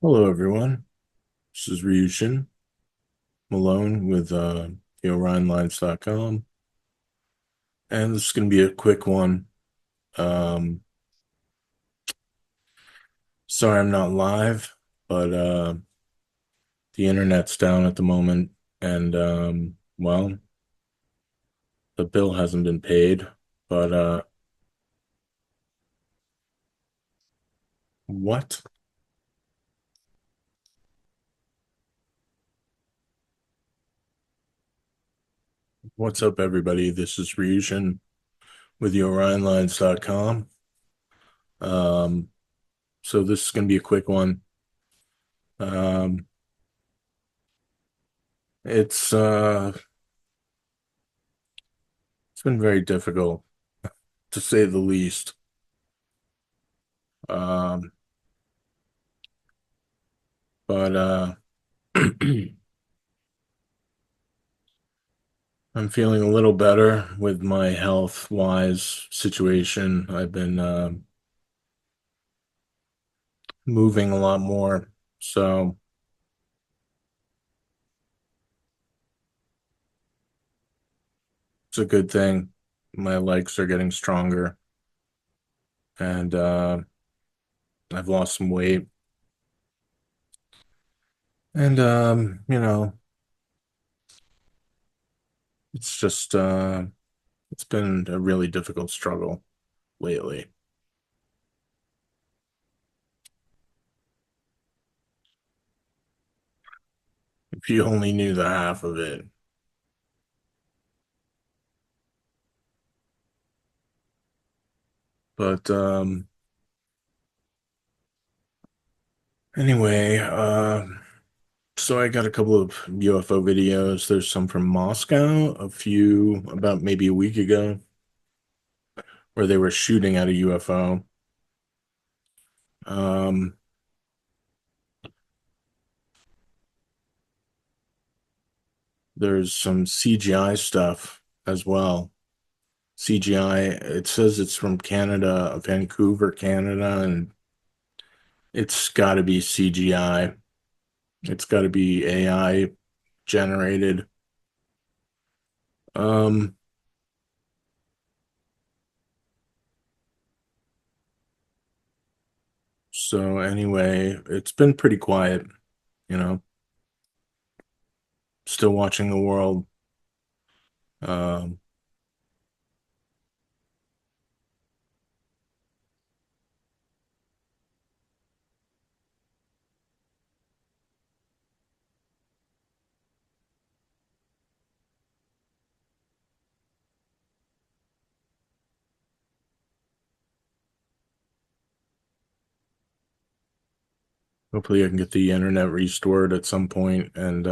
Hello, everyone. This is Ryushin Malone with ryushinlines.com, and this is going to be a quick one. Um, Sorry I'm not live, but the internet's down at the moment, and well, the bill hasn't been paid. But what? What's up, everybody? This is Ryushin with ryushinlines.com. Um, so this is going to be a quick one. Um, it's uh, it's been very difficult, to say the least. Um, but I'm feeling a little better with my health-wise situation. I've been moving a lot more, so it's a good thing. My legs are getting stronger, and I've lost some weight. And it's just it's been a really difficult struggle lately. If you only knew the half of it. But anyway, so I got a couple of UFO videos. There's some from Moscow, a few about maybe a week ago, where they were shooting at a UFO. Um, there's some CGI stuff as well. CGI, it says it's from Canada, Vancouver, Canada, and it's got to be CGI. It's got to be AI generated. Um, so anyway, it's been pretty quiet, you know, still watching the world. Um, Hopefully I can get the internet restored at some point and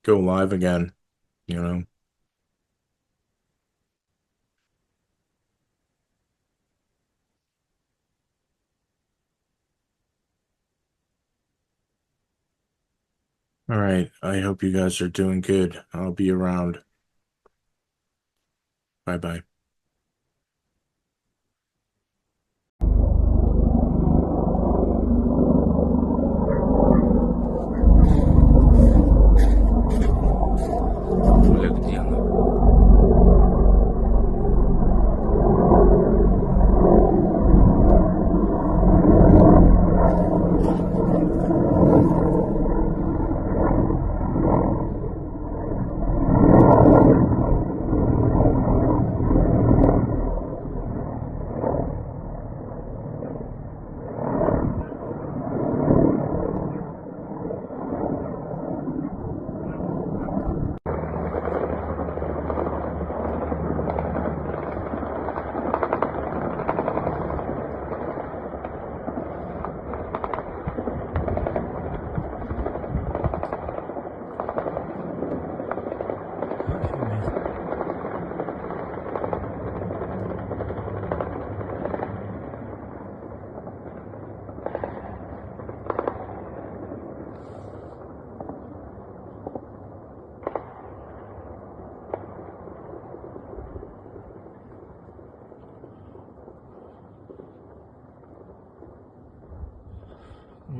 go live again, you know. All right. I hope you guys are doing good. I'll be around. Bye bye. Оля, где она?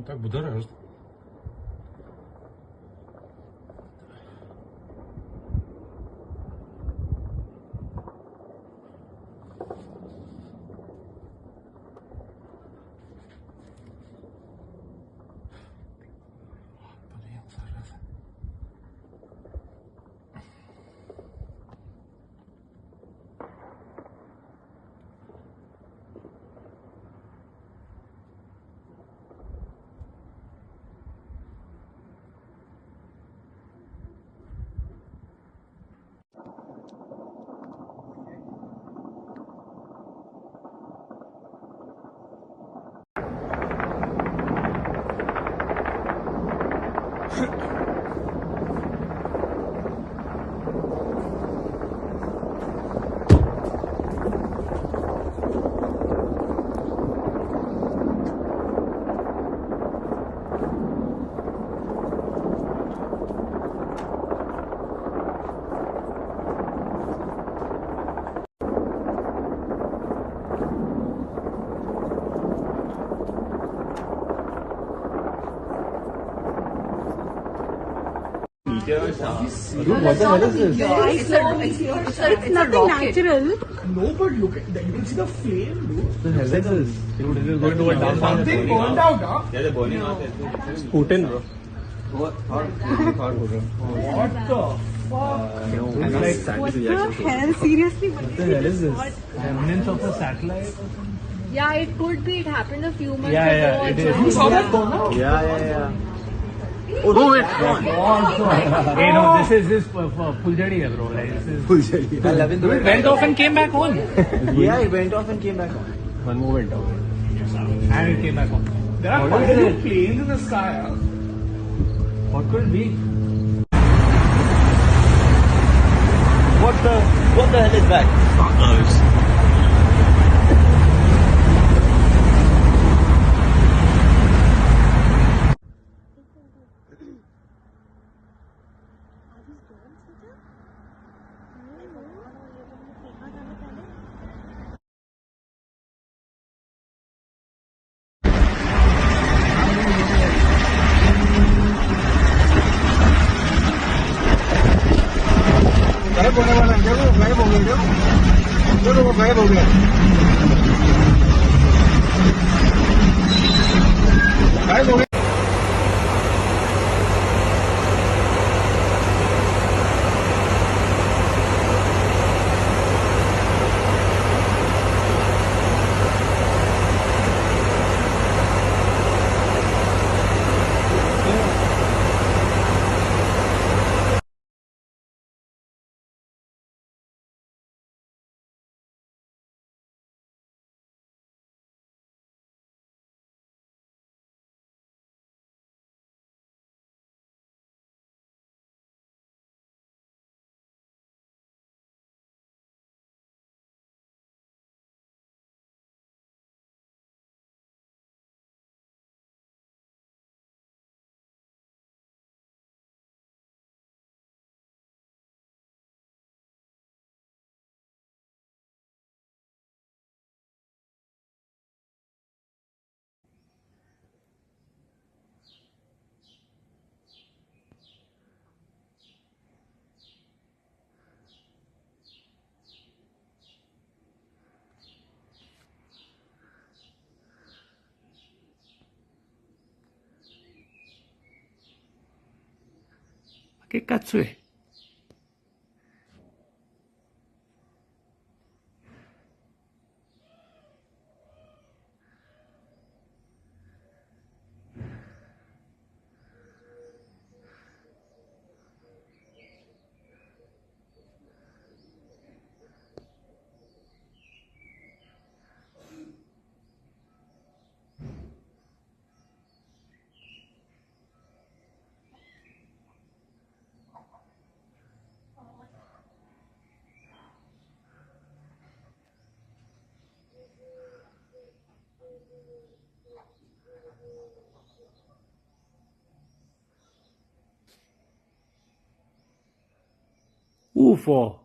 No tak bude raz. Dude, what the hell is this? It's nothing natural. No, but look at that. You can see the flame, dude. What the hell is this? Dude, it is going to a down. Something burned out, huh? Yeah, they're burning out. Putin, bro. What? What the fuck? It's like What the hell? Seriously, what the hell is this? Remnants of a satellite? Yeah, it could be. It happened a few months Yeah, ago. it is. You saw that burn out? Yeah. Oh no, it's gone. Hey, no, this is Puljadi, bro. Like, this is. It went off and came back on. Yeah, it went off and came back on. One more went off. And it came back on. There are quite a few planes in the sky, huh? What could it be? What the hell is that? Fuckers. गायब होने वाला है, देखो गायब हो गया, देखो वो गायब हो गया, गायब हो गया. Che cazzo è? UFO.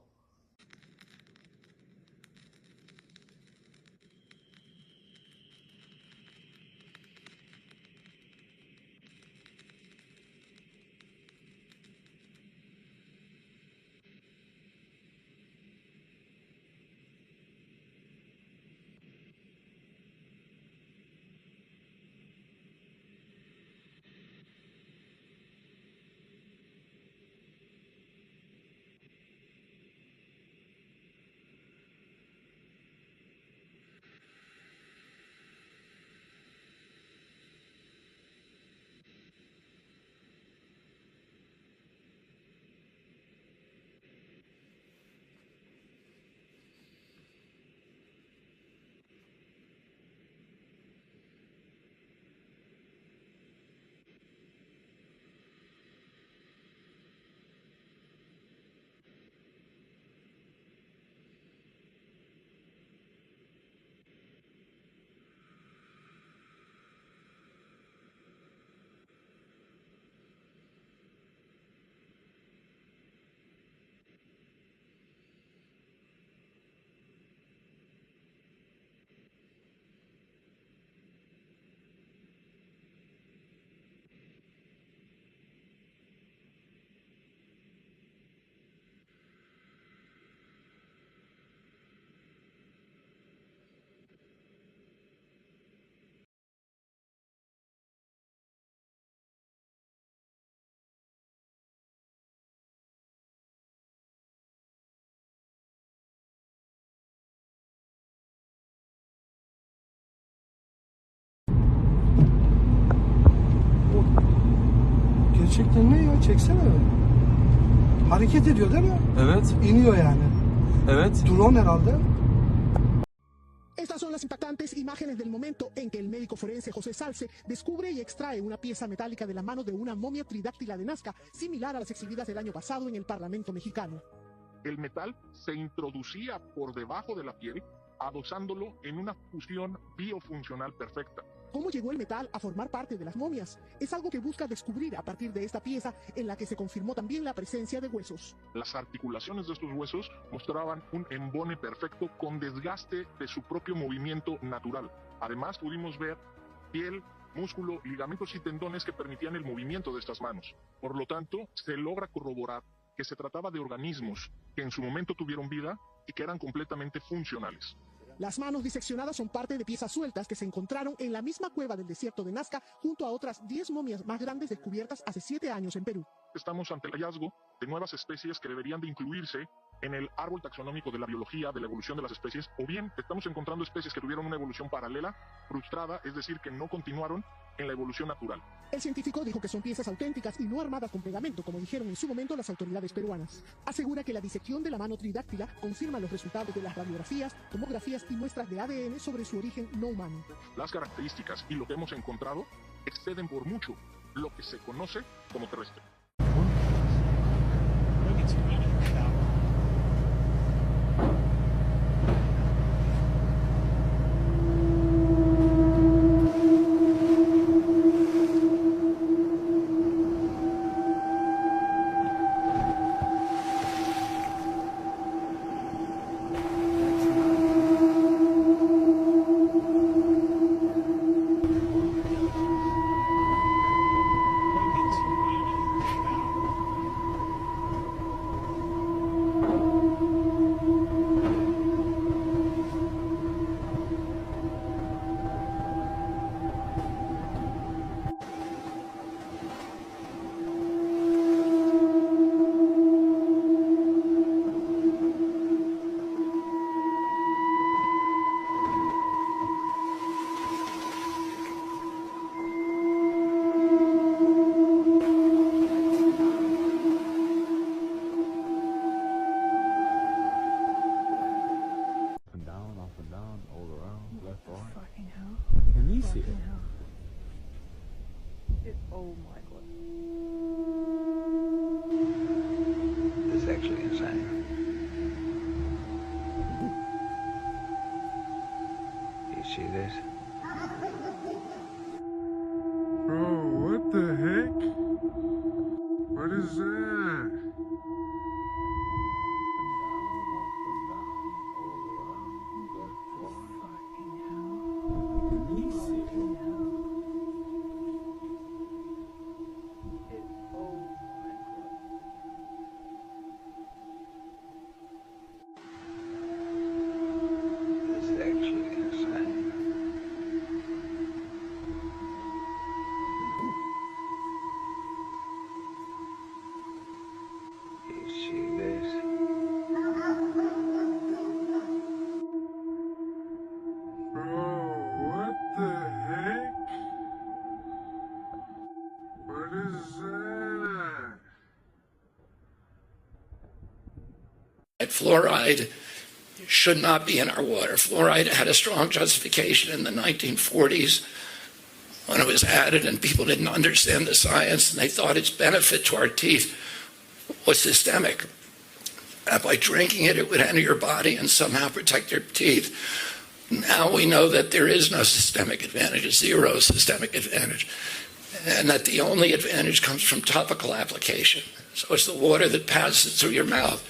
yaptın ne ya? Çeksene. Hareket ediyor değil mi? Evet. İniyor yani. Evet. Drone herhalde. Estas son las impactantes imágenes del momento en que el médico forense José Salce descubre y extrae una pieza metálica de la mano de una momia tridáctila de Nazca, similar a las exhibidas el año pasado en el Parlamento mexicano. El metal se introducía por debajo de la piel, adosándolo en una fusión biofuncional perfecta. ¿Cómo llegó el metal a formar parte de las momias? Es algo que busca descubrir a partir de esta pieza en la que se confirmó también la presencia de huesos. Las articulaciones de estos huesos mostraban un embone perfecto con desgaste de su propio movimiento natural. Además pudimos ver piel, músculo, ligamentos y tendones que permitían el movimiento de estas manos. Por lo tanto, se logra corroborar que se trataba de organismos que en su momento tuvieron vida y que eran completamente funcionales. Las manos diseccionadas son parte de piezas sueltas que se encontraron en la misma cueva del desierto de Nazca junto a otras 10 momias más grandes descubiertas hace 7 años en Perú. Estamos ante el hallazgo de nuevas especies que deberían de incluirse en el árbol taxonómico de la biología, de la evolución de las especies, o bien estamos encontrando especies que tuvieron una evolución paralela, frustrada, es decir, que no continuaron en la evolución natural. El científico dijo que son piezas auténticas y no armadas con pegamento, como dijeron en su momento las autoridades peruanas. Asegura que la disección de la mano tridáctila confirma los resultados de las radiografías, tomografías y muestras de ADN sobre su origen no humano. Las características y lo que hemos encontrado exceden por mucho lo que se conoce como terrestre. It's actually insane. You see this? Bro, what the heck? What is that? It's actually insane. You see this? Bro, what the heck? What is that? Fluoride should not be in our water. Fluoride had a strong justification in the 1940s when it was added and people didn't understand the science and they thought its benefit to our teeth was systemic. That by drinking it, it would enter your body and somehow protect your teeth. Now we know that there is no systemic advantage, zero systemic advantage, and that the only advantage comes from topical application. So it's the water that passes through your mouth.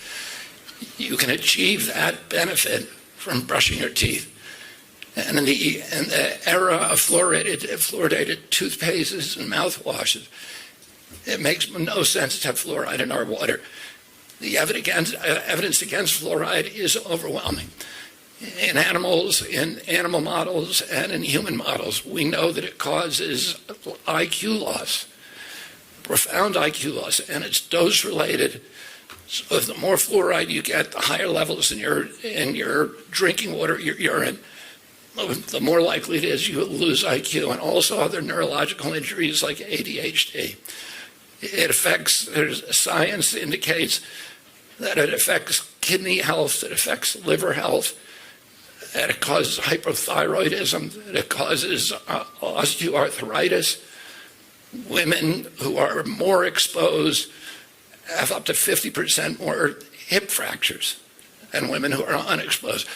You can achieve that benefit from brushing your teeth. And in the era of fluoridated toothpastes and mouthwashes, it makes no sense to have fluoride in our water. The evidence against fluoride is overwhelming. In animals, in animal models, and in human models, we know that it causes IQ loss, profound IQ loss, and it's dose-related. So if the more fluoride you get, the higher levels in your drinking water, your urine, the more likely it is you will lose IQ and also other neurological injuries like ADHD. It affects, science indicates that it affects kidney health, it affects liver health, that it causes hypothyroidism, that it causes osteoarthritis. Women who are more exposed have up to 50% more hip fractures than women who are unexposed.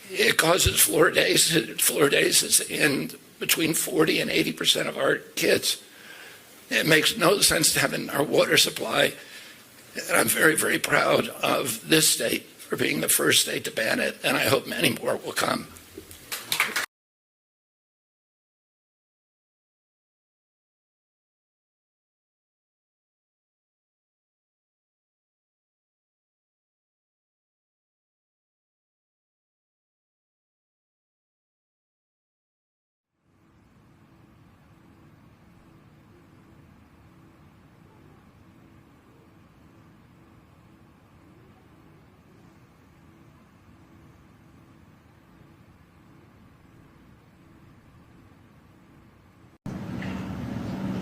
It causes fluoridasis in between 40 and 80% of our kids. It makes no sense to have it in our water supply. And I'm very, very proud of this state for being the first state to ban it, and I hope many more will come.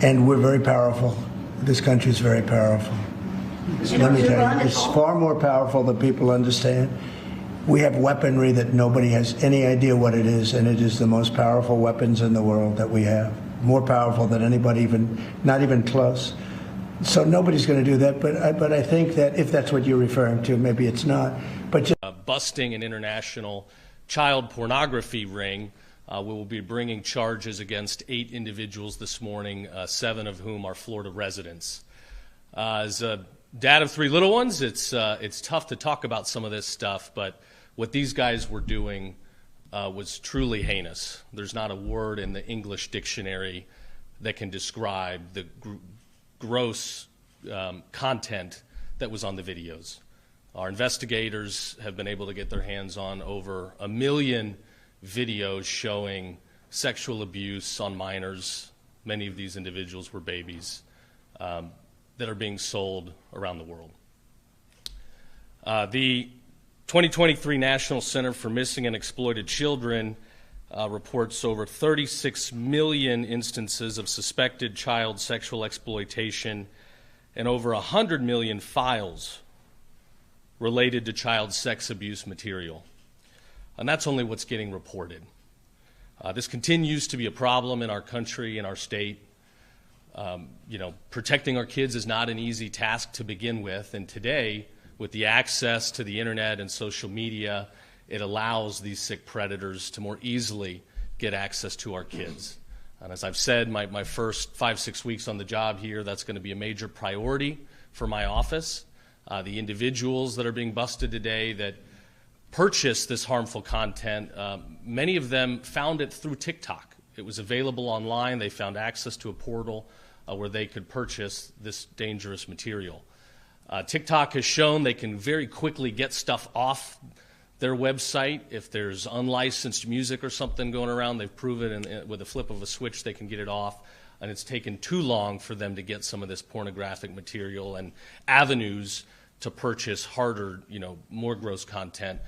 And we're very powerful. This country is very powerful. Let me tell you, it's far more powerful than people understand. We have weaponry that nobody has any idea what it is, and it is the most powerful weapons in the world that we have. More powerful than anybody, not even close. So nobody's going to do that, but I think that if that's what you're referring to, maybe it's not. But just busting an international child pornography ring. We will be bringing charges against 8 individuals this morning, 7 of whom are Florida residents. As a dad of 3 little ones, it's tough to talk about some of this stuff, but what these guys were doing was truly heinous. There's not a word in the English dictionary that can describe the gross content that was on the videos. Our investigators have been able to get their hands on over 1 million videos showing sexual abuse on minors. Many of these individuals were babies that are being sold around the world. The 2023 National Center for Missing and Exploited Children reports over 36 million instances of suspected child sexual exploitation and over 100 million files related to child sex abuse material. And that's only what's getting reported. This continues to be a problem in our country, in our state. Protecting our kids is not an easy task to begin with, and today, with the access to the internet and social media, it allows these sick predators to more easily get access to our kids. And as I've said, my first 5-6 weeks on the job here, that's going to be a major priority for my office. The individuals that are being busted today that purchase this harmful content, many of them found it through TikTok. It was available online. They found access to a portal where they could purchase this dangerous material. TikTok has shown they can very quickly get stuff off their website. If there's unlicensed music or something going around, they've proven with a flip of a switch they can get it off. And it's taken too long for them to get some of this pornographic material and avenues to purchase harder, more gross content.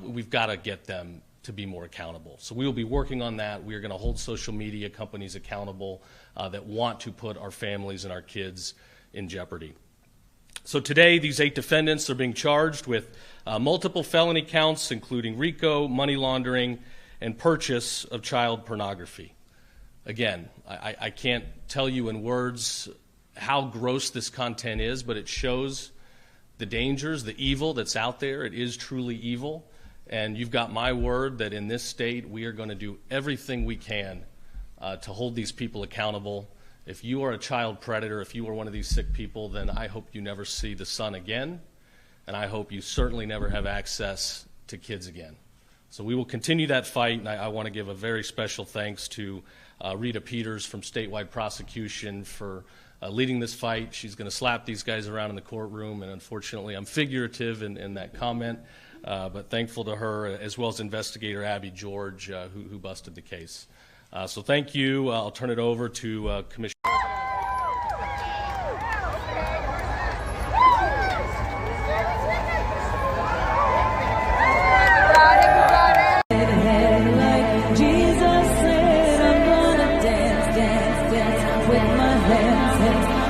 We've got to get them to be more accountable. So we will be working on that. We are going to hold social media companies accountable that want to put our families and our kids in jeopardy. So today, these 8 defendants are being charged with multiple felony counts, including RICO, money laundering, and purchase of child pornography. Again, I can't tell you in words how gross this content is, but it shows the dangers, the evil that's out there. It is truly evil. And you've got my word that in this state, we are going to do everything we can to hold these people accountable. If you are a child predator, if you are one of these sick people, then I hope you never see the sun again. And I hope you certainly never have access to kids again. So we will continue that fight. And I want to give a very special thanks to Rita Peters from Statewide Prosecution for leading this fight. She's going to slap these guys around in the courtroom. And unfortunately, I'm figurative in that comment. But thankful to her, as well as investigator Abby George, who busted the case. So thank you. I'll turn it over to Commissioner.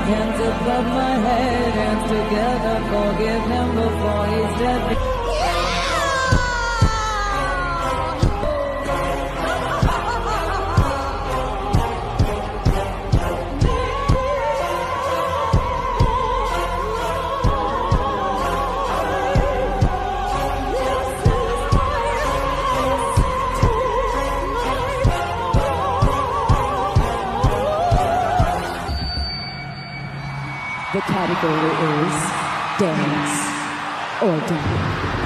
Hands above number 4 is the The category is Dance or Die.